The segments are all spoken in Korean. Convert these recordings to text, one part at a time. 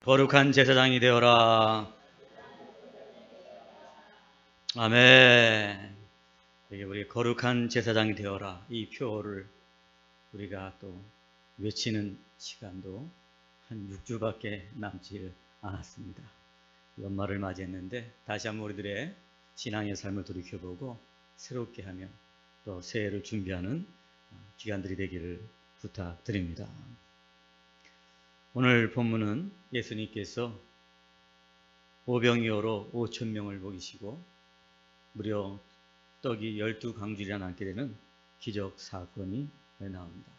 거룩한 제사장이 되어라. 아멘. 여기 우리 거룩한 제사장이 되어라. 이 표를 우리가 또 외치는 시간도 한 6주밖에 남지 않았습니다. 연말을 맞이했는데 다시 한번 우리들의 신앙의 삶을 돌이켜보고 새롭게 하며 또 새해를 준비하는 기간들이 되기를 부탁드립니다. 오늘 본문은 예수님께서 오병이어로 5,000명을 먹이시고 무려 떡이 12강줄이나 남게 되는 기적 사건이 나옵니다.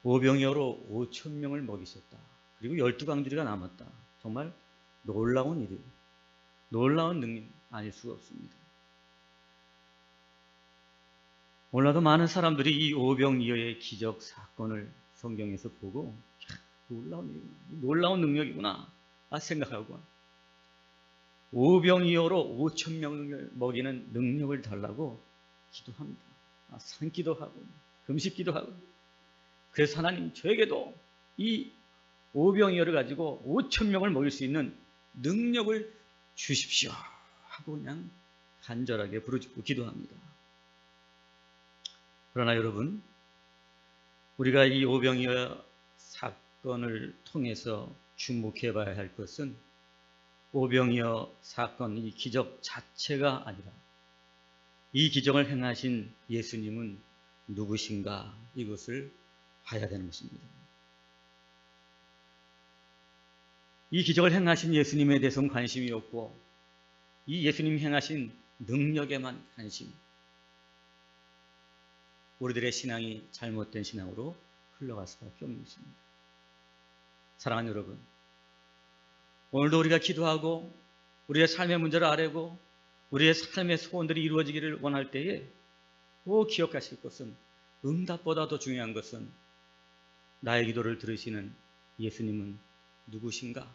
오병이어로 5,000명을 먹이셨다. 그리고 12강줄이가 남았다. 정말 놀라운 일이에요. 놀라운 능력 아닐 수가 없습니다. 오늘도 많은 사람들이 이 오병이어의 기적 사건을 성경에서 보고 놀라운 일이구나, 놀라운 능력이구나 생각하고 오병이어로 5,000명을 먹이는 능력을 달라고 기도합니다. 산기도 하고 금식기도 하고, 그래서 하나님 저에게도 이 오병이어를 가지고 5,000명을 먹일 수 있는 능력을 주십시오 하고 그냥 간절하게 부르짖고 기도합니다. 그러나 여러분, 우리가 이 오병이어 사건을 통해서 주목해 봐야 할 것은 오병이어 사건, 이 기적 자체가 아니라 이 기적을 행하신 예수님은 누구신가, 이것을 봐야 되는 것입니다. 이 기적을 행하신 예수님에 대해서는 관심이 없고 이 예수님이 행하신 능력에만 관심, 우리들의 신앙이 잘못된 신앙으로 흘러갈 수밖에 없는 것입니다. 사랑하는 여러분, 오늘도 우리가 기도하고 우리의 삶의 문제를 아뢰고 우리의 삶의 소원들이 이루어지기를 원할 때에 꼭 기억하실 것은, 응답보다 더 중요한 것은 나의 기도를 들으시는 예수님은 누구신가,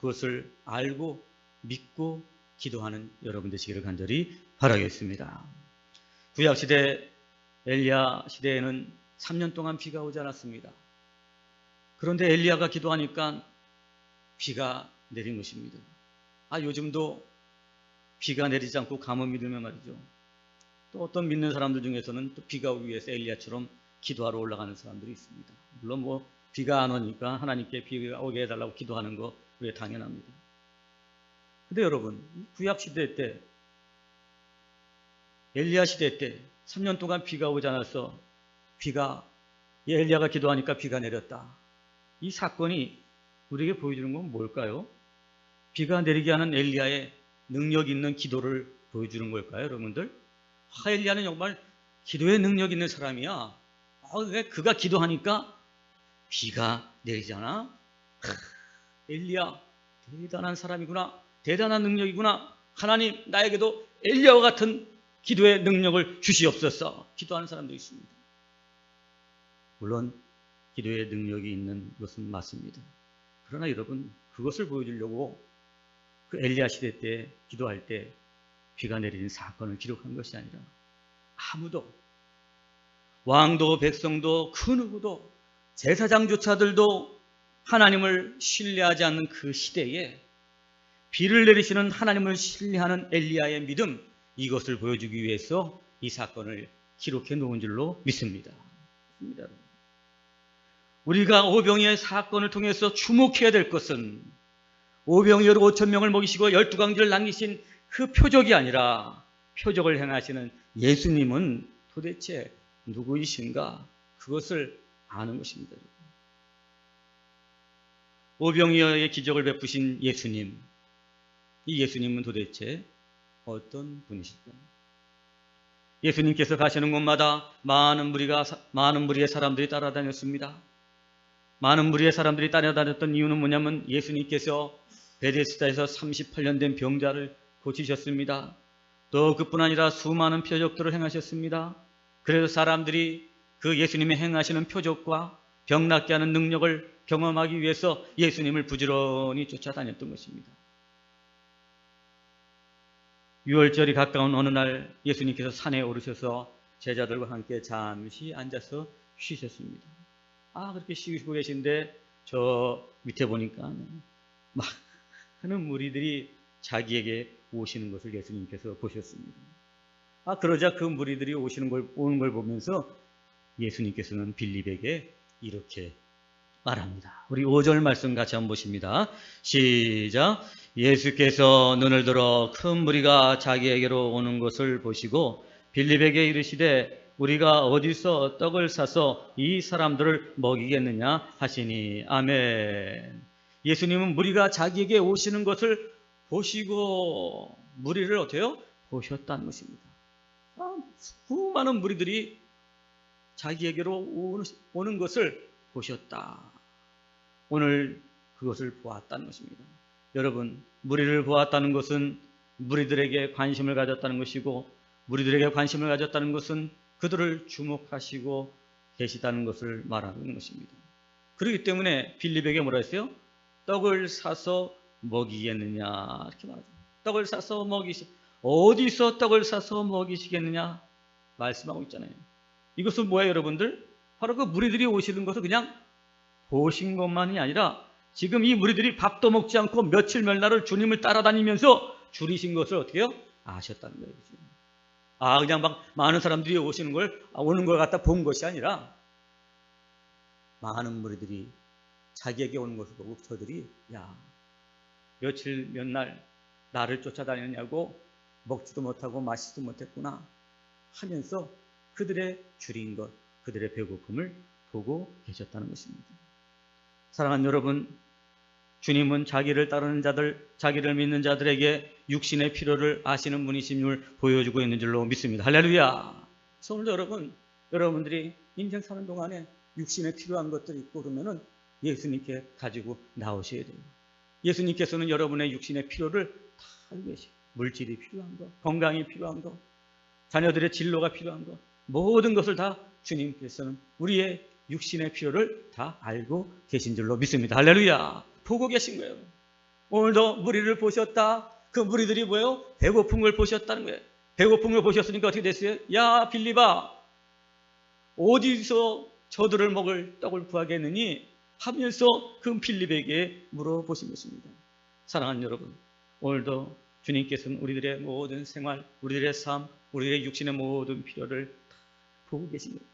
그것을 알고 믿고 기도하는 여러분 되시기를 간절히 바라겠습니다. 구약시대 엘리야 시대에는 3년 동안 비가 오지 않았습니다. 그런데 엘리야가 기도하니까 비가 내린 것입니다. 요즘도 비가 내리지 않고 가뭄이 들면 말이죠, 또 어떤 믿는 사람들 중에서는 또 비가 오기 위해서 엘리야처럼 기도하러 올라가는 사람들이 있습니다. 물론 비가 안 오니까 하나님께 비가 오게 해달라고 기도하는 거 왜 당연합니다. 근데 여러분, 구약 시대 때, 엘리야 시대 때 3년 동안 비가 오지 않아서 엘리야가 기도하니까 비가 내렸다. 이 사건이 우리에게 보여주는 건 뭘까요? 비가 내리게 하는 엘리야의 능력 있는 기도를 보여주는 걸까요, 여러분들? 엘리야는 정말 기도에 능력 있는 사람이야. 왜 그가 기도하니까 비가 내리잖아? 엘리야 대단한 사람이구나, 대단한 능력이구나, 하나님 나에게도 엘리야와 같은 기도의 능력을 주시옵소서 기도하는 사람도 있습니다. 물론 기도의 능력이 있는 것은 맞습니다. 그러나 여러분, 그것을 보여주려고 그 엘리야 시대 때 기도할 때 비가 내리는 사건을 기록한 것이 아니라, 아무도, 왕도 백성도 그 누구도 제사장조차들도 하나님을 신뢰하지 않는 그 시대에 비를 내리시는 하나님을 신뢰하는 엘리야의 믿음, 이것을 보여주기 위해서 이 사건을 기록해 놓은 줄로 믿습니다. 우리가 오병이어의 사건을 통해서 주목해야 될 것은 오병이어로 5,000명을 먹이시고 12강줄을 남기신 그 표적이 아니라 표적을 행하시는 예수님은 도대체 누구이신가, 그것을 아는 것입니다. 오병이어의 기적을 베푸신 예수님, 이 예수님은 도대체 어떤 분이실까? 예수님께서 가시는 곳마다 많은 무리의 사람들이 따라다녔습니다. 많은 무리의 사람들이 따라다녔던 이유는 뭐냐면, 예수님께서 베데스다에서 38년 된 병자를 고치셨습니다. 또 그뿐 아니라 수많은 표적들을 행하셨습니다. 그래서 사람들이 그 예수님이 행하시는 표적과 병 낫게 하는 능력을 경험하기 위해서 예수님을 부지런히 쫓아다녔던 것입니다. 유월절이 가까운 어느 날 예수님께서 산에 오르셔서 제자들과 함께 잠시 앉아서 쉬셨습니다. 그렇게 쉬고 계신데 저 밑에 보니까 많은 무리들이 자기에게 오시는 것을 예수님께서 보셨습니다. 그러자 그 무리들이 오는 걸 보면서 예수님께서는 빌립에게 이렇게 말합니다. 우리 5절 말씀 같이 한번 보십니다. 시작. 예수께서 눈을 들어 큰 무리가 자기에게로 오는 것을 보시고 빌립에게 이르시되 우리가 어디서 떡을 사서 이 사람들을 먹이겠느냐 하시니. 아멘. 예수님은 무리가 자기에게 오시는 것을 보시고 무리를 어때요? 보셨다는 것입니다. 수많은 무리들이 자기에게로 오는 것을 보셨다. 오늘 그것을 보았다는 것입니다. 여러분, 무리를 보았다는 것은 무리들에게 관심을 가졌다는 것이고, 무리들에게 관심을 가졌다는 것은 그들을 주목하시고 계시다는 것을 말하는 것입니다. 그렇기 때문에 빌립에게 뭐라 했어요? 떡을 사서 먹이겠느냐 이렇게 말하죠. 떡을 사서 어디서 떡을 사서 먹이시겠느냐 말씀하고 있잖아요. 이것은 뭐예요, 여러분들? 바로 그 무리들이 오시는 것을 그냥 보신 것만이 아니라 지금 이 무리들이 밥도 먹지 않고 며칠 몇 날을 주님을 따라다니면서 줄이신 것을 어떻게 해요? 아셨다는 거예요. 그냥 막 많은 사람들이 오는 걸 갖다 본 것이 아니라 많은 무리들이 자기에게 오는 것을 보고 저들이 며칠 몇 날 나를 쫓아다녔냐고 먹지도 못하고 마시지도 못했구나 하면서 그들의 줄인 것, 그들의 배고픔을 보고 계셨다는 것입니다. 사랑하는 여러분, 주님은 자기를 따르는 자들, 자기를 믿는 자들에게 육신의 필요를 아시는 분이심을 보여주고 있는 줄로 믿습니다. 할렐루야! 그래서 오늘 여러분들이 인생 사는 동안에 육신에 필요한 것들이 있고 그러면은 예수님께 가지고 나오셔야 돼요. 예수님께서는 여러분의 육신의 필요를 다 알고 계시고, 물질이 필요한 것, 건강이 필요한 것, 자녀들의 진로가 필요한 것, 모든 것을 다 주님께서는 우리의 육신의 필요를 다 알고 계신 줄로 믿습니다. 할렐루야! 보고 계신 거예요. 오늘도 무리를 보셨다. 그 무리들이 뭐예요? 배고픈 걸 보셨다는 거예요. 배고픈 걸 보셨으니까 어떻게 됐어요? 야, 빌립아, 어디서 저들을 먹을 떡을 구하겠느니 하면서 그 빌립에게 물어보신 것입니다. 사랑하는 여러분, 오늘도 주님께서는 우리들의 모든 생활, 우리들의 삶, 우리의 육신의 모든 필요를 다 보고 계신 거예요.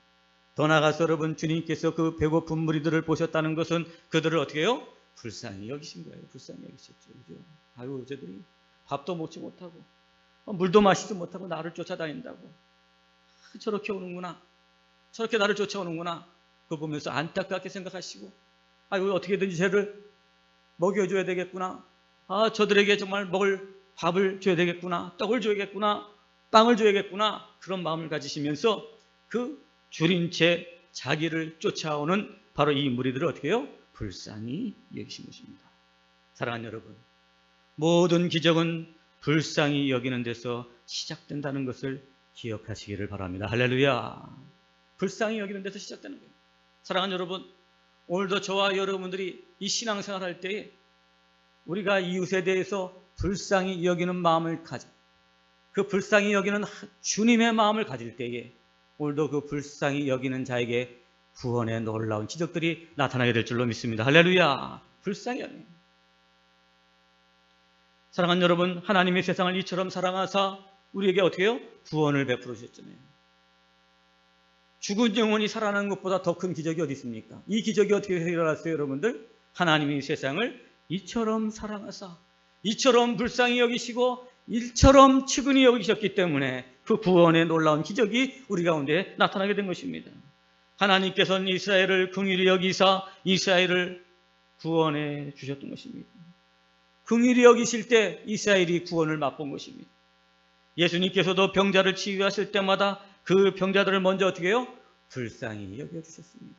더 나아가서 여러분, 주님께서 그 배고픈 무리들을 보셨다는 것은 그들을 어떻게 해요? 불쌍히 여기신 거예요. 불쌍히 여기셨죠. 그죠? 아유, 저들이 밥도 먹지 못하고 물도 마시지 못하고 나를 쫓아다닌다고. 저렇게 오는구나. 저렇게 나를 쫓아오는구나. 그거 보면서 안타깝게 생각하시고, 아유, 어떻게든지 쟤를 먹여줘야 되겠구나. 저들에게 정말 먹을 밥을 줘야 되겠구나. 떡을 줘야겠구나. 빵을 줘야겠구나. 그런 마음을 가지시면서 그 줄인 채 자기를 쫓아오는 바로 이 무리들을 어떻게 해요? 불쌍히 여기신 것입니다. 사랑하는 여러분, 모든 기적은 불쌍히 여기는 데서 시작된다는 것을 기억하시기를 바랍니다. 할렐루야! 불쌍히 여기는 데서 시작되는 거예요. 사랑하는 여러분, 오늘도 저와 여러분들이 이 신앙생활 할 때에 우리가 이웃에 대해서 불쌍히 여기는 마음을 가져, 그 불쌍히 여기는 주님의 마음을 가질 때에 오늘도 그 불쌍히 여기는 자에게 구원의 놀라운 기적들이 나타나게 될 줄로 믿습니다. 할렐루야! 불쌍히 여기는. 사랑하는 여러분, 하나님의 세상을 이처럼 사랑하사 우리에게 어떻게 해요? 구원을 베풀어 주셨잖아요. 죽은 영혼이 살아나는 것보다 더 큰 기적이 어디 있습니까? 이 기적이 어떻게 일어났어요, 여러분들? 하나님이 세상을 이처럼 사랑하사, 이처럼 불쌍히 여기시고 이처럼 측은히 여기셨기 때문에 그 구원의 놀라운 기적이 우리 가운데 나타나게 된 것입니다. 하나님께서는 이스라엘을 긍휼히 여기사 이스라엘을 구원해 주셨던 것입니다. 긍휼히 여기실 때 이스라엘이 구원을 맛본 것입니다. 예수님께서도 병자를 치유하실 때마다 그 병자들을 먼저 어떻게 해요? 불쌍히 여겨주셨습니다.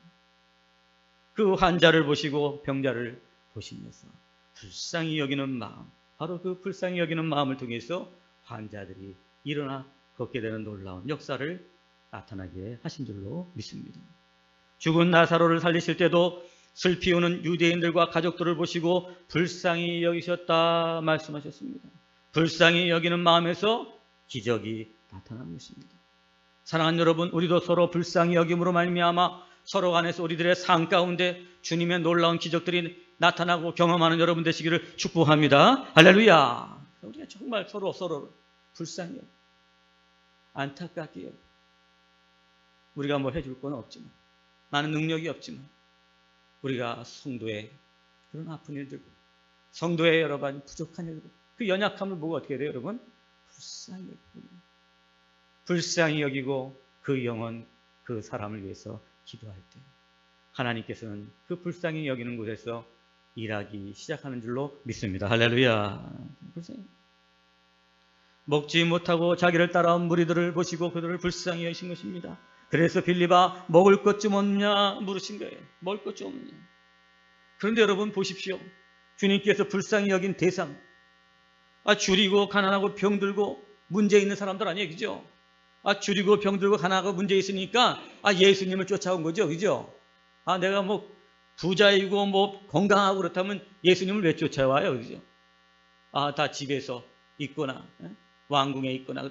그 환자를 보시고 병자를 보시면서 불쌍히 여기는 마음, 바로 그 불쌍히 여기는 마음을 통해서 환자들이 일어나 걷게 되는 놀라운 역사를 나타나게 하신 줄로 믿습니다. 죽은 나사로를 살리실 때도 슬피 우는 유대인들과 가족들을 보시고 불쌍히 여기셨다 말씀하셨습니다. 불쌍히 여기는 마음에서 기적이 나타난 것입니다. 사랑하는 여러분, 우리도 서로 불쌍히 여김으로 말미암아 서로 간에서 우리들의 삶 가운데 주님의 놀라운 기적들이 나타나고 경험하는 여러분 되시기를 축복합니다. 할렐루야. 우리가 정말 서로 불쌍히 안타깝게 우리가 뭐 해줄 건 없지만, 나는 능력이 없지만, 우리가 성도의 그런 아픈 일들, 성도의 여러 가지 부족한 일들, 그 연약함을 보고 어떻게 돼요, 여러분? 불쌍히 여기고 그 영혼, 그 사람을 위해서 기도할 때 하나님께서는 그 불쌍히 여기는 곳에서 일하기 시작하는 줄로 믿습니다. 할렐루야. 먹지 못하고 자기를 따라온 무리들을 보시고 그들을 불쌍히 여기신 것입니다. 그래서 빌립아, 먹을 것 좀 없냐 물으신 거예요. 먹을 것 좀 없냐. 그런데 여러분 보십시오. 주님께서 불쌍히 여긴 대상, 줄이고 가난하고 병들고 문제 있는 사람들 아니에요, 그죠? 줄이고 병들고 가난하고 문제 있으니까 예수님을 쫓아온 거죠, 그죠? 내가 뭐 부자이고 뭐 건강하고 그렇다면 예수님을 왜 쫓아와요, 그죠? 다 집에서 있거나 왕궁에 있거나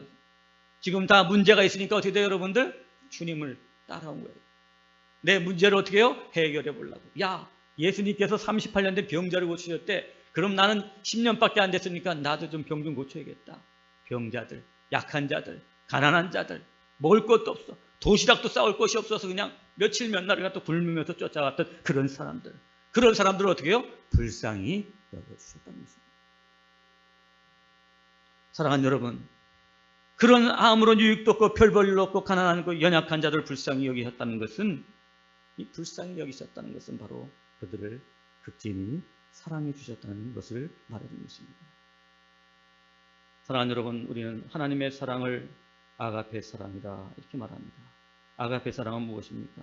지금 다 문제가 있으니까 어떻게 돼요, 여러분들? 주님을 따라온 거예요. 내 문제를 어떻게 해요? 해결해 보려고. 예수님께서 38년 된 병자를 고치셨대. 그럼 나는 10년밖에 안 됐으니까 나도 좀 병 좀 고쳐야겠다. 병자들, 약한 자들, 가난한 자들, 먹을 것도 없어. 도시락도 싸올 것이 없어서 그냥 며칠 몇 날을 또 굶으면서 쫓아왔던 그런 사람들을 어떻게 해요? 불쌍히 여겨주셨다는 것입니다. 사랑하는 여러분, 그런 아무런 유익도 없고 별 볼 일 없고 가난하고 연약한 자들을 불쌍히 여기셨다는 것은, 이 불쌍히 여기셨다는 것은 바로 그들을 극진히 사랑해 주셨다는 것을 말해주는 것입니다. 사랑하는 여러분, 우리는 하나님의 사랑을 아가페 사랑이다 이렇게 말합니다. 아가페 사랑은 무엇입니까?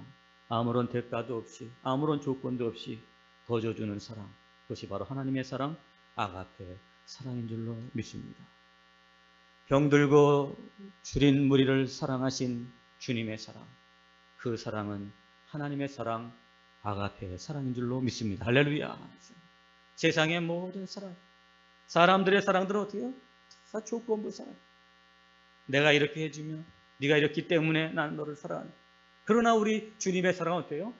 아무런 대가도 없이, 아무런 조건도 없이 거저주는 사랑, 그것이 바로 하나님의 사랑, 아가페 사랑인 줄로 믿습니다. 병들고 줄인 무리를 사랑하신 주님의 사랑, 그 사랑은 하나님의 사랑, 아가페의 사랑인 줄로 믿습니다. 할렐루야. 세상의 모든 사랑, 사람들의 사랑들은 어떻게 해요? 다 조건부 사랑. 내가 이렇게 해주면, 네가 이렇기 때문에 나는 너를 사랑한다. 그러나 우리 주님의 사랑은 어때요?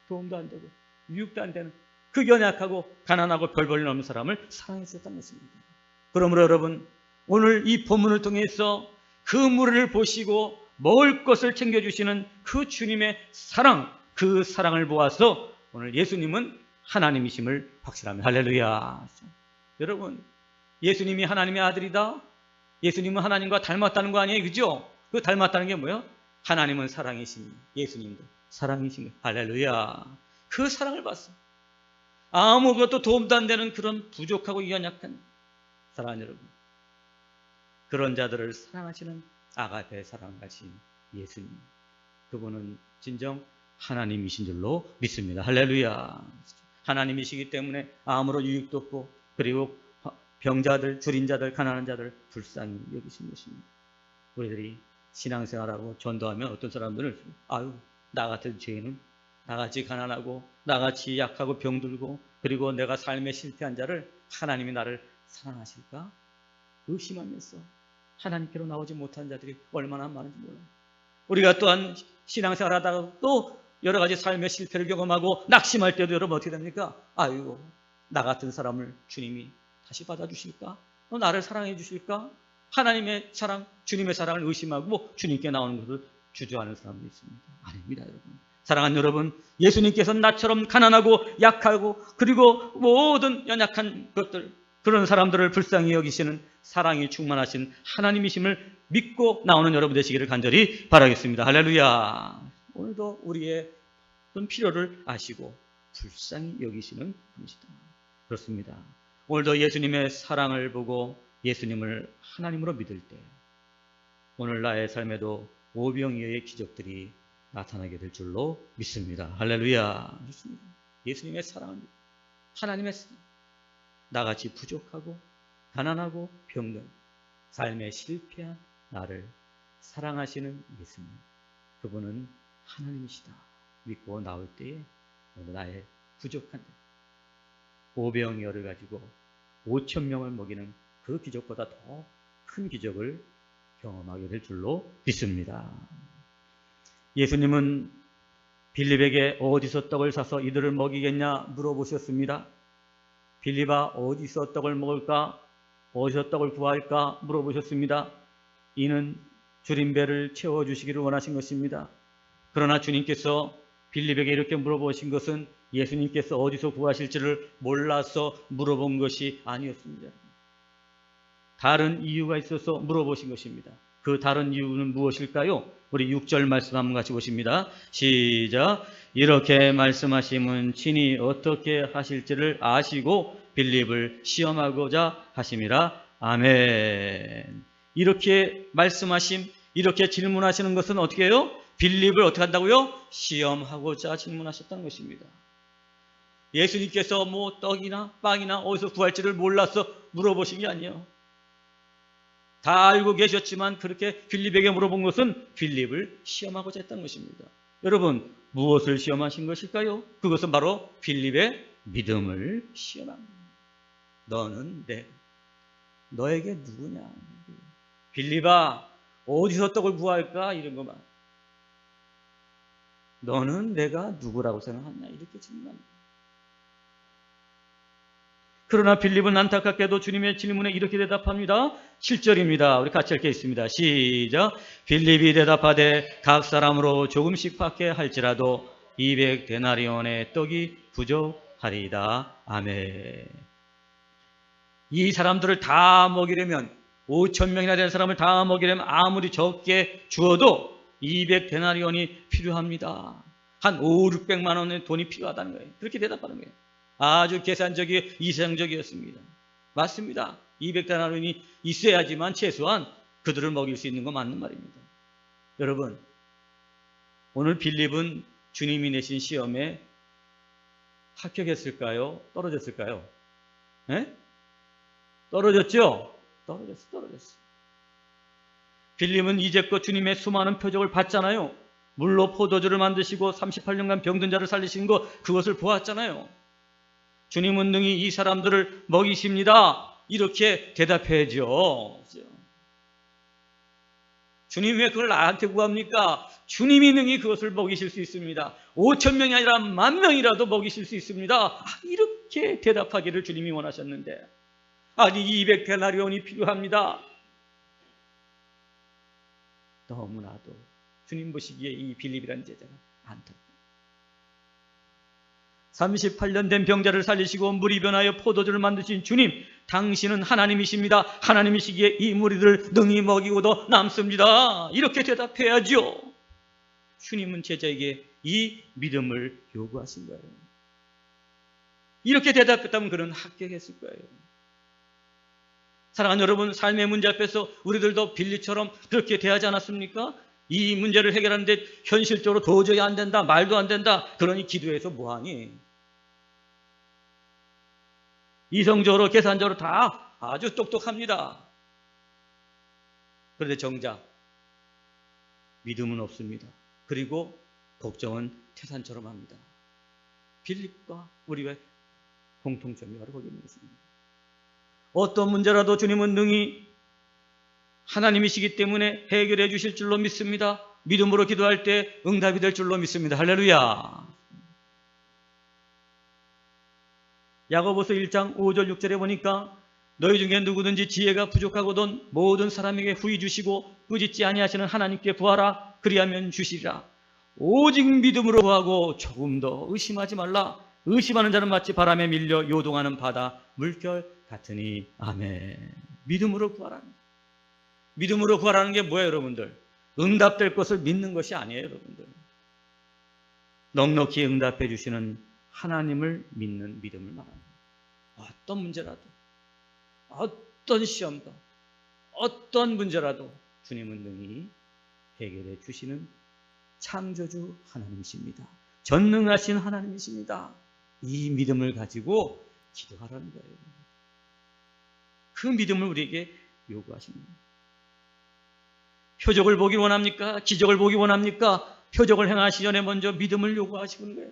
도움도 안 되고 유익도 안 되는 그 연약하고 가난하고 별 볼 일 없는 사람을 사랑해 주셨다는 것입니다. 그러므로 여러분, 오늘 이 본문을 통해서 그 무리를 보시고 먹을 것을 챙겨주시는 그 주님의 사랑, 그 사랑을 보아서 오늘 예수님은 하나님이심을 확신합니다. 할렐루야. 여러분, 예수님이 하나님의 아들이다, 예수님은 하나님과 닮았다는 거 아니에요, 그죠? 그 닮았다는 게 뭐예요? 하나님은 사랑이시니 예수님도 사랑이신 거예요. 할렐루야. 그 사랑을 봤어. 아무것도 도움도 안 되는 그런 부족하고 연약한 사랑하는 여러분, 그런 자들을 사랑하시는 아가페 사랑 가신 예수님, 그분은 진정 하나님이신 줄로 믿습니다. 할렐루야. 하나님이시기 때문에 아무런 유익도 없고, 그리고 병자들, 줄인 자들, 가난한 자들 불쌍히 여기신 것입니다. 우리들이 신앙생활하고 전도하면 어떤 사람들은 나 같은 죄인은, 나같이 가난하고 나같이 약하고 병들고 그리고 내가 삶에 실패한 자를 하나님이 나를 사랑하실까 의심하면서 하나님께로 나오지 못한 자들이 얼마나 많은지 몰라요. 우리가 또한 신앙생활 하다가 또 여러 가지 삶의 실패를 경험하고 낙심할 때도 여러분 어떻게 됩니까? 나 같은 사람을 주님이 다시 받아주실까? 나를 사랑해 주실까? 하나님의 사랑, 주님의 사랑을 의심하고 주님께 나오는 것을 주저하는 사람도 있습니다. 아닙니다, 여러분. 사랑하는 여러분, 예수님께서는 나처럼 가난하고 약하고 그리고 모든 연약한 것들, 그런 사람들을 불쌍히 여기시는 사랑이 충만하신 하나님이심을 믿고 나오는 여러분 되시기를 간절히 바라겠습니다. 할렐루야. 오늘도 우리의 필요를 아시고 불쌍히 여기시는 분이시다. 그렇습니다. 오늘도 예수님의 사랑을 보고 예수님을 하나님으로 믿을 때 오늘 나의 삶에도 오병이어의 기적들이 나타나게 될 줄로 믿습니다. 할렐루야. 좋습니다. 예수님의 사랑을 믿고 하나님의 사랑, 나같이 부족하고 가난하고 병든 삶에 실패한 나를 사랑하시는 예수님, 그분은 하나님이시다 믿고 나올 때에 나의 부족한 오병이어를 가지고 5,000명을 먹이는 그 기적보다 더 큰 기적을 경험하게 될 줄로 믿습니다. 예수님은 빌립에게 어디서 떡을 사서 이들을 먹이겠냐 물어보셨습니다. 빌립아, 어디서 떡을 먹을까? 어디서 떡을 구할까? 물어보셨습니다. 이는 줄인 배를 채워주시기를 원하신 것입니다. 그러나 주님께서 빌립에게 이렇게 물어보신 것은 예수님께서 어디서 구하실지를 몰라서 물어본 것이 아니었습니다. 다른 이유가 있어서 물어보신 것입니다. 그 다른 이유는 무엇일까요? 우리 6절 말씀 한번 같이 보십니다. 시작. 이렇게 말씀하심은 친히 어떻게 하실지를 아시고 빌립을 시험하고자 하심이라. 아멘. 이렇게 말씀하심, 이렇게 질문하시는 것은 어떻게 해요? 빌립을 어떻게 한다고요? 시험하고자 질문하셨다는 것입니다. 예수님께서 뭐 떡이나 빵이나 어디서 구할지를 몰라서 물어보신 게 아니에요. 다 알고 계셨지만 그렇게 빌립에게 물어본 것은 빌립을 시험하고자 했다는 것입니다. 여러분, 무엇을 시험하신 것일까요? 그것은 바로 빌립의 믿음을 시험합니다. 너는 너에게 누구냐? 빌립아, 어디서 떡을 구할까? 이런 것만. 너는 내가 누구라고 생각하냐? 이렇게 질문합니다. 그러나 빌립은 안타깝게도 주님의 질문에 이렇게 대답합니다. 7절입니다. 우리 같이 읽겠습니다. 시작. 빌립이 대답하되 각 사람으로 조금씩 받게 할지라도 200데나리온의 떡이 부족하리이다. 아멘. 이 사람들을 다 먹이려면 5,000명이나 되는 사람을 다 먹이려면 아무리 적게 주어도 200데나리온이 필요합니다. 한 5, 600만 원의 돈이 필요하다는 거예요. 그렇게 대답하는 거예요. 아주 계산적이고 이상적이었습니다. 맞습니다. 200데나리온이 있어야지만 최소한 그들을 먹일 수 있는 거 맞는 말입니다. 여러분, 오늘 빌립은 주님이 내신 시험에 합격했을까요? 떨어졌을까요? 네? 떨어졌죠? 떨어졌어. 빌립은 이제껏 주님의 수많은 표적을 봤잖아요. 물로 포도주를 만드시고 38년간 병든 자를 살리신 것, 그것을 보았잖아요. 주님은 능히 이 사람들을 먹이십니다. 이렇게 대답해야죠. 주님 왜 그걸 나한테 구합니까? 주님이 능히 그것을 먹이실 수 있습니다. 5,000명이 아니라 10,000명이라도 먹이실 수 있습니다. 이렇게 대답하기를 주님이 원하셨는데, 아니 200데나리온이 필요합니다. 너무나도 주님 보시기에 이 빌립이라는 제자가 안타깝다. 38년 된 병자를 살리시고 물이 변하여 포도주를 만드신 주님, 당신은 하나님이십니다. 하나님이시기에 이 무리들을 능히 먹이고도 남습니다. 이렇게 대답해야죠. 주님은 제자에게 이 믿음을 요구하신 거예요. 이렇게 대답했다면 그는 합격했을 거예요. 사랑하는 여러분, 삶의 문제 앞에서 우리들도 빌립처럼 그렇게 대하지 않았습니까? 이 문제를 해결하는데 현실적으로 도저히 안 된다, 말도 안 된다, 그러니 기도해서 뭐하니? 이성적으로 계산적으로 다 아주 똑똑합니다. 그런데 정작 믿음은 없습니다. 그리고 걱정은 태산처럼 합니다. 빌립과 우리의 공통점이 바로 거기 있는 것입니다. 어떤 문제라도 주님은 능히 하나님이시기 때문에 해결해 주실 줄로 믿습니다. 믿음으로 기도할 때 응답이 될 줄로 믿습니다. 할렐루야. 야고보서 1장 5절 6절에 보니까 너희 중에 누구든지 지혜가 부족하거든 모든 사람에게 후히 주시고 꾸짖지 아니하시는 하나님께 구하라. 그리하면 주시리라. 오직 믿음으로 구하고 조금 더 의심하지 말라. 의심하는 자는 마치 바람에 밀려 요동하는 바다 물결 같으니. 아멘. 믿음으로 구하라. 믿음으로 구하라는 게 뭐예요, 여러분들? 응답될 것을 믿는 것이 아니에요, 여러분들. 넉넉히 응답해 주시는 하나님을 믿는 믿음을 말합니다. 어떤 문제라도, 어떤 시험도, 어떤 문제라도 주님은 능히 해결해 주시는 창조주 하나님이십니다. 전능하신 하나님이십니다. 이 믿음을 가지고 기도하라는 거예요. 그 믿음을 우리에게 요구하십니다. 표적을 보기 원합니까? 기적을 보기 원합니까? 표적을 행하시기 전에 먼저 믿음을 요구하시는 거예요.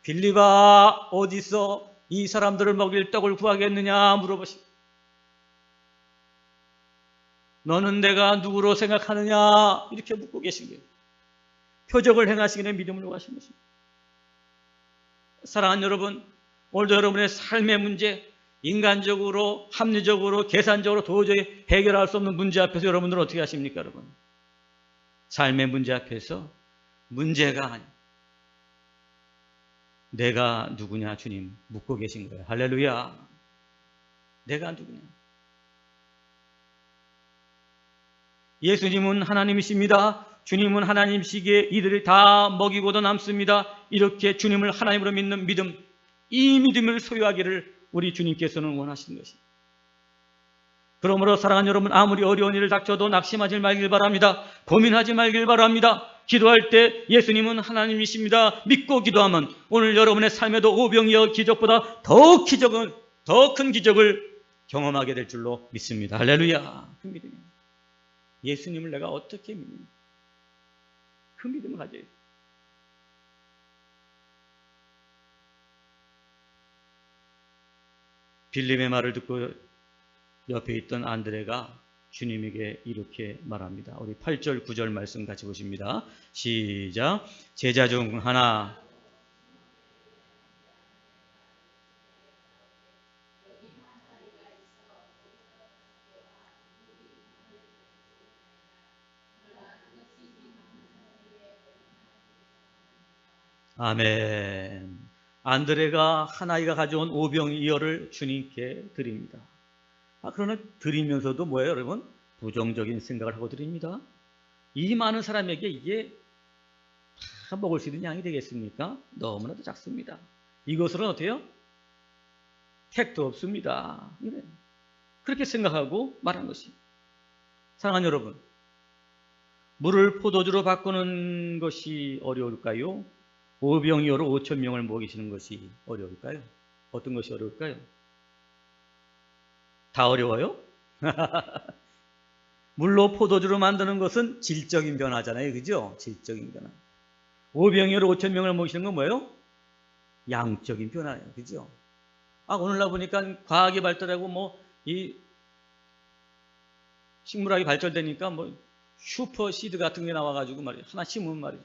빌립아, 어디서 이 사람들을 먹일 떡을 구하겠느냐 물어보시고, 너는 내가 누구로 생각하느냐 이렇게 묻고 계신 거예요. 표적을 행하시기 전에 믿음을 요구하신 것입니다. 사랑하는 여러분, 오늘도 여러분의 삶의 문제, 인간적으로, 합리적으로, 계산적으로 도저히 해결할 수 없는 문제 앞에서 여러분들은 어떻게 하십니까, 여러분? 삶의 문제 앞에서 문제가 아니, 내가 누구냐, 주님 묻고 계신 거예요. 할렐루야. 내가 누구냐? 예수님은 하나님이십니다. 주님은 하나님이시기에 이들이 다 먹이고도 남습니다. 이렇게 주님을 하나님으로 믿는 믿음, 이 믿음을 소유하기를 우리 주님께서는 원하시는 것입니다. 그러므로 사랑하는 여러분, 아무리 어려운 일을 닥쳐도 낙심하지 말길 바랍니다. 고민하지 말길 바랍니다. 기도할 때 예수님은 하나님이십니다. 믿고 기도하면 오늘 여러분의 삶에도 오병이어 기적보다 더 큰 기적을 경험하게 될 줄로 믿습니다. 할렐루야. 그 믿음이에요. 예수님을 내가 어떻게 믿느냐? 그 믿음을 가져야 돼요. 빌립의 말을 듣고 옆에 있던 안드레가 주님에게 이렇게 말합니다. 우리 8절 9절 말씀 같이 보십니다. 시작. 제자 중 하나 아멘. 안드레가 한 아이가 가져온 오병이어를 주님께 드립니다. 그러나 드리면서도 뭐예요, 여러분? 부정적인 생각을 하고 드립니다. 이 많은 사람에게 이게 다 먹을 수 있는 양이 되겠습니까? 너무나도 작습니다. 이것으로는 어때요? 택도 없습니다. 그렇게 생각하고 말한 것이. 사랑하는 여러분, 물을 포도주로 바꾸는 것이 어려울까요? 오병이어로 5,000명을 먹이시는 것이 어려울까요? 어떤 것이 어려울까요? 다 어려워요? 물로 포도주로 만드는 것은 질적인 변화잖아요. 그죠? 질적인 변화. 오병이어로 5,000명을 먹이시는 건 뭐예요? 양적인 변화예요. 그죠? 오늘날 보니까 과학이 발달하고 이 식물학이 발달되니까 슈퍼 시드 같은 게 나와가지고 하나 심으면 말이죠.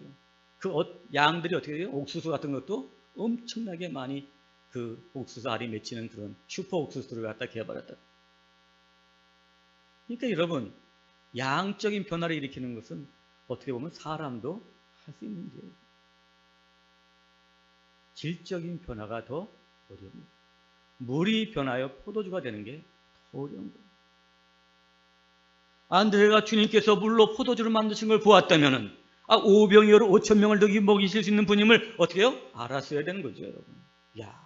그 양들이 어떻게 돼요? 옥수수 같은 것도 엄청나게 많이 그 옥수수 알이 맺히는 그런 슈퍼 옥수수를 갖다 개발했다. 그러니까 여러분, 양적인 변화를 일으키는 것은 어떻게 보면 사람도 할 수 있는 일이에요. 질적인 변화가 더 어려운, 물이 변하여 포도주가 되는 게 더 어려운 거예요. 안드레가 주님께서 물로 포도주를 만드신 걸 보았다면은 오병이어로 5,000명을 먹이실 수 있는 분임을 어떻게 해요? 알았어야 되는 거죠, 여러분. 야,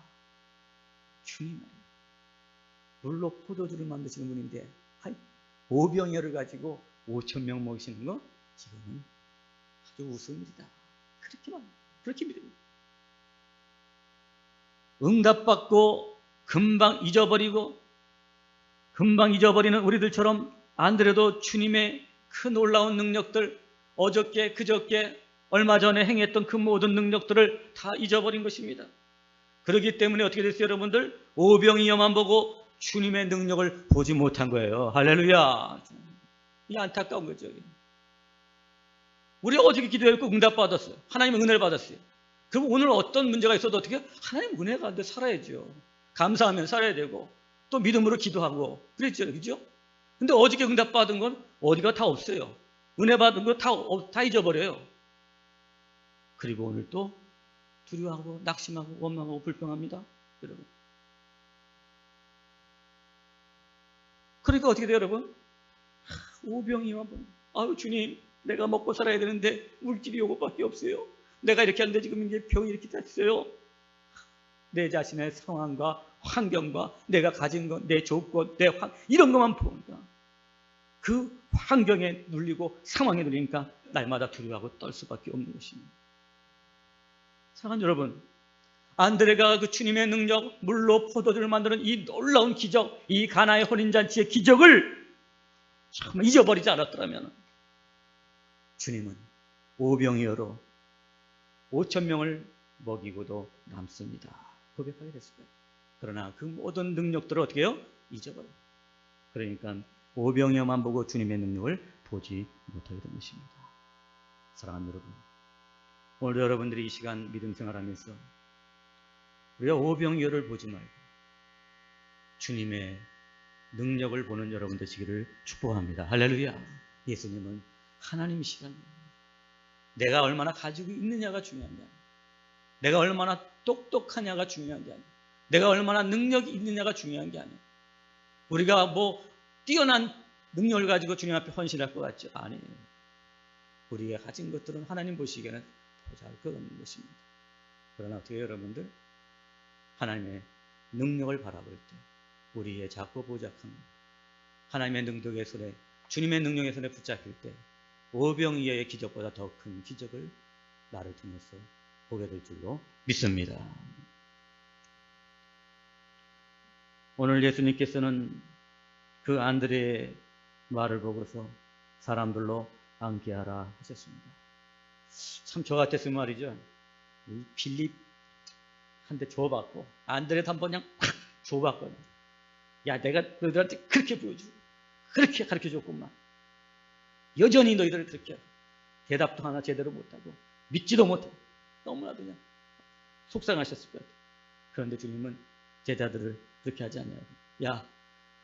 주님 물로 포도주를 만드시는 분인데 오병이어를 가지고 5,000명 먹이시는 거 지금은 아주 우스운 일이다. 그렇게 믿어요. 응답받고 금방 잊어버리는 우리들처럼 안드레도 주님의 그 놀라운 능력들, 어저께 그저께 얼마 전에 행했던 그 모든 능력들을 다 잊어버린 것입니다. 그렇기 때문에 어떻게 됐어요, 여러분들? 오병이어만 보고 주님의 능력을 보지 못한 거예요. 할렐루야. 이게 안타까운 거죠. 우리 어저께 기도했고 응답받았어요. 하나님의 은혜를 받았어요. 그럼 오늘 어떤 문제가 있어도 어떻게? 하나님 은혜 가운데 살아야죠. 감사하면 살아야 되고 또 믿음으로 기도하고 그랬죠. 그죠? 근데 어저께 응답받은 건 어디가 다 없어요. 은혜 받은 거 다 잊어버려요. 그리고 오늘 또 두려워하고 낙심하고 원망하고 불평합니다. 여러분. 그러니까 어떻게 돼요, 여러분? 오병이어만 보면 아유 주님, 내가 먹고 살아야 되는데 물질이 이것밖에 없어요. 내가 이렇게 하는데 지금 이제 병이 이렇게 됐어요. 내 자신의 상황과 환경과 내가 가진 것, 내 조건, 이런 것만 보니까 그 환경에 눌리고 상황에 눌리니까 날마다 두려워하고 떨 수밖에 없는 것입니다. 사랑하는 여러분, 안드레가 그 주님의 능력, 물로 포도주를 만드는 이 놀라운 기적, 이 가나의 혼인잔치의 기적을 정말 잊어버리지 않았더라면 주님은 오병이어로 5,000명을 먹이고도 남습니다. 고백하게 됐을 거예요. 그러나 그 모든 능력들을 어떻게 해요? 잊어버려요. 그러니까 오병이어만 보고 주님의 능력을 보지 못하게 된 것입니다. 사랑하는 여러분, 오늘 여러분들이 이 시간 믿음 생활하면서 우리가 오병이어를 보지 말고 주님의 능력을 보는 여러분 되시기를 축복합니다. 할렐루야. 예수님은 하나님이시라는 거예요. 내가 얼마나 가지고 있느냐가 중요한 게 아니에요. 내가 얼마나 똑똑하냐가 중요한 게 아니에요. 내가 얼마나 능력이 있느냐가 중요한 게 아니에요. 우리가 뭐 뛰어난 능력을 가지고 주님 앞에 헌신할 것 같죠? 아니에요. 우리가 가진 것들은 하나님 보시기에는 보잘것없는 것입니다. 그러나 어떻게 여러분들 하나님의 능력을 바라볼 때 우리의 작고 보잡한 하나님의 능력의 손에 주님의 능력의 손에 붙잡힐 때 오병이어의 기적보다 더 큰 기적을 나를 통해서 보게 될 줄로 믿습니다. 오늘 예수님께서는 그 안드레의 말을 보고서 사람들로 앉게 하라 하셨습니다. 참 저 같았으면 말이죠. 빌립한테 줘봤고 안드레도 한번 그냥 줘봤거든. 야, 내가 너희들한테 그렇게 보여주고 그렇게 가르쳐줬구만. 여전히 너희들을 그렇게 대답도 하나 제대로 못하고 믿지도 못하고 너무나도 그냥 속상하셨을 것 같아요. 그런데 주님은 제자들을 그렇게 하지 않냐고. 야,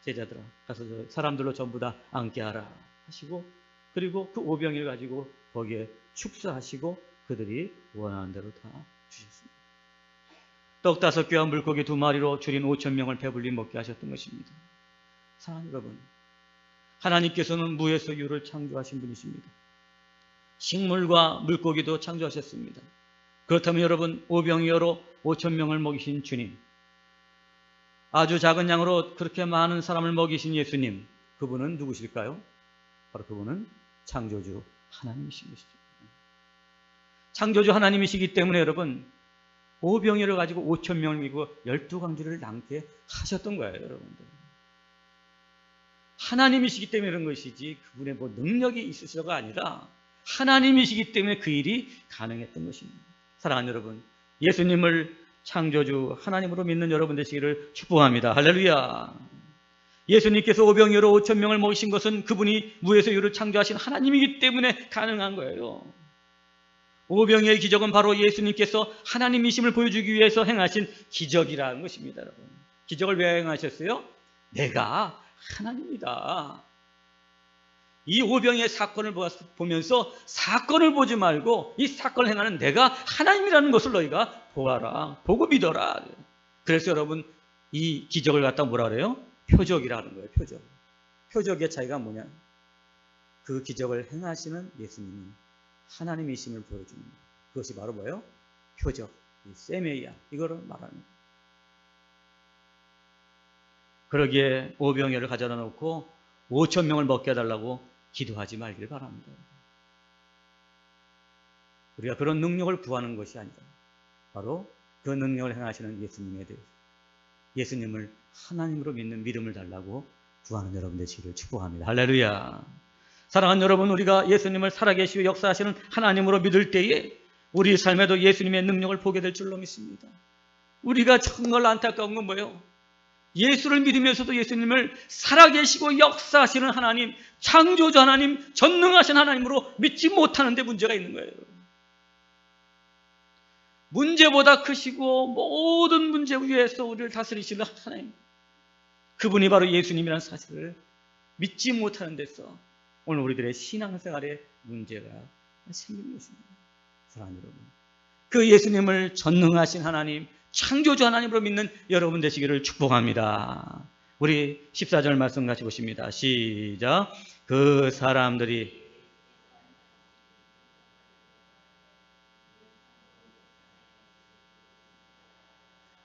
제자들아, 가서 저 사람들로 전부 다 앉게 하라 하시고, 그리고 그 오병이를 가지고 거기에 축사하시고 그들이 원하는 대로 다 주셨습니다. 떡 5개와 물고기 2마리로 줄인 5,000명을 배불리 먹게 하셨던 것입니다. 사랑하는 여러분, 하나님께서는 무에서 유를 창조하신 분이십니다. 식물과 물고기도 창조하셨습니다. 그렇다면 여러분, 오병이어로 5,000명을 먹이신 주님, 아주 작은 양으로 그렇게 많은 사람을 먹이신 예수님, 그분은 누구실까요? 바로 그분은 창조주 하나님이신 것이죠. 창조주 하나님이시기 때문에 여러분, 오병이어를 가지고 5,000명을 먹이고 12광주를 남게 하셨던 거예요, 여러분들. 하나님이시기 때문에 그런 것이지 그분의 뭐 능력이 있으셔가 아니라 하나님이시기 때문에 그 일이 가능했던 것입니다. 사랑하는 여러분, 예수님을 창조주 하나님으로 믿는 여러분 되시기를 축복합니다. 할렐루야. 예수님께서 오병이어로 5,000명을 먹이신 것은 그분이 무에서 유를 창조하신 하나님이기 때문에 가능한 거예요. 오병이어의 기적은 바로 예수님께서 하나님이심을 보여주기 위해서 행하신 기적이라는 것입니다. 여러분, 기적을 왜 행하셨어요? 내가 하나님이다. 이 오병이어의 사건을 보면서 사건을 보지 말고 이 사건을 행하는 내가 하나님이라는 것을 너희가 보아라, 보고 믿어라. 그래서 여러분, 이 기적을 갖다 뭐라 그래요? 표적이라는 거예요. 표적. 표적의 차이가 뭐냐? 그 기적을 행하시는 예수님은 하나님이심을 보여주는 거예요. 그것이 바로 뭐예요? 표적, 세메이아, 이거를 말하는 거예요. 그러기에 오병이어를 가져다 놓고 5,000명을 먹게 해달라고 기도하지 말길 바랍니다. 우리가 그런 능력을 구하는 것이 아니라 바로 그 능력을 행하시는 예수님에 대해서 예수님을 하나님으로 믿는 믿음을 달라고 구하는 여러분 되시기를 축복합니다. 할렐루야. 사랑하는 여러분, 우리가 예수님을 살아계시고 역사하시는 하나님으로 믿을 때에 우리 삶에도 예수님의 능력을 보게 될 줄로 믿습니다. 우리가 정말 안타까운 건 뭐예요? 예수를 믿으면서도 예수님을 살아계시고 역사하시는 하나님, 창조주 하나님, 전능하신 하나님으로 믿지 못하는 데 문제가 있는 거예요. 문제보다 크시고 모든 문제 위에서 우리를 다스리시는 하나님, 그분이 바로 예수님이라는 사실을 믿지 못하는 데서 오늘 우리들의 신앙생활에 문제가 생기는 것입니다. 사랑하는 여러분, 그 예수님을 전능하신 하나님, 창조주 하나님으로 믿는 여러분 되시기를 축복합니다. 우리 14절 말씀 같이 보십니다. 시작. 그 사람들이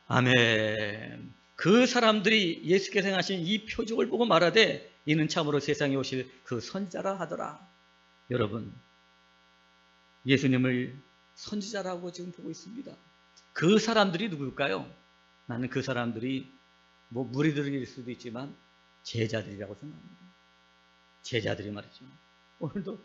아멘. 그 사람들이 예수께서 행하신 이 표적을 보고 말하되 이는 참으로 세상에 오실 그 선지자라 하더라. 여러분, 예수님을 선지자라고 지금 보고 있습니다. 그 사람들이 누굴까요? 나는 그 사람들이 뭐 무리들일 수도 있지만 제자들이라고 생각합니다. 제자들이 말이죠. 오늘도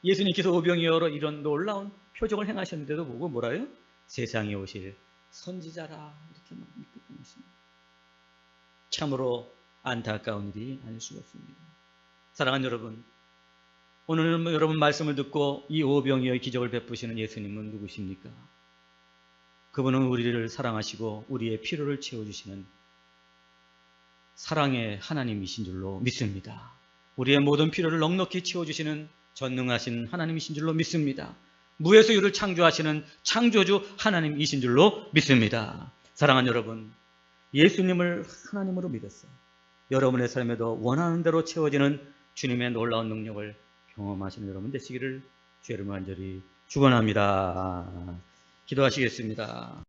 예수님께서 오병이어로 이런 놀라운 표적을 행하셨는데도 보고 뭐라 해요? 세상에 오실 선지자라 이렇게 믿고 있는 것입니다. 참으로 안타까운 일이 아닐 수가 없습니다. 사랑하는 여러분, 오늘 여러분 말씀을 듣고 이 오병이어의 기적을 베푸시는 예수님은 누구십니까? 그분은 우리를 사랑하시고 우리의 필요를 채워주시는 사랑의 하나님이신 줄로 믿습니다. 우리의 모든 필요를 넉넉히 채워주시는 전능하신 하나님이신 줄로 믿습니다. 무에서 유를 창조하시는 창조주 하나님이신 줄로 믿습니다. 사랑하는 여러분, 예수님을 하나님으로 믿었어요. 여러분의 삶에도 원하는 대로 채워지는 주님의 놀라운 능력을 경험하시는 여러분 되시기를 주의 이름으로 간절히 축원합니다. 기도하시겠습니다.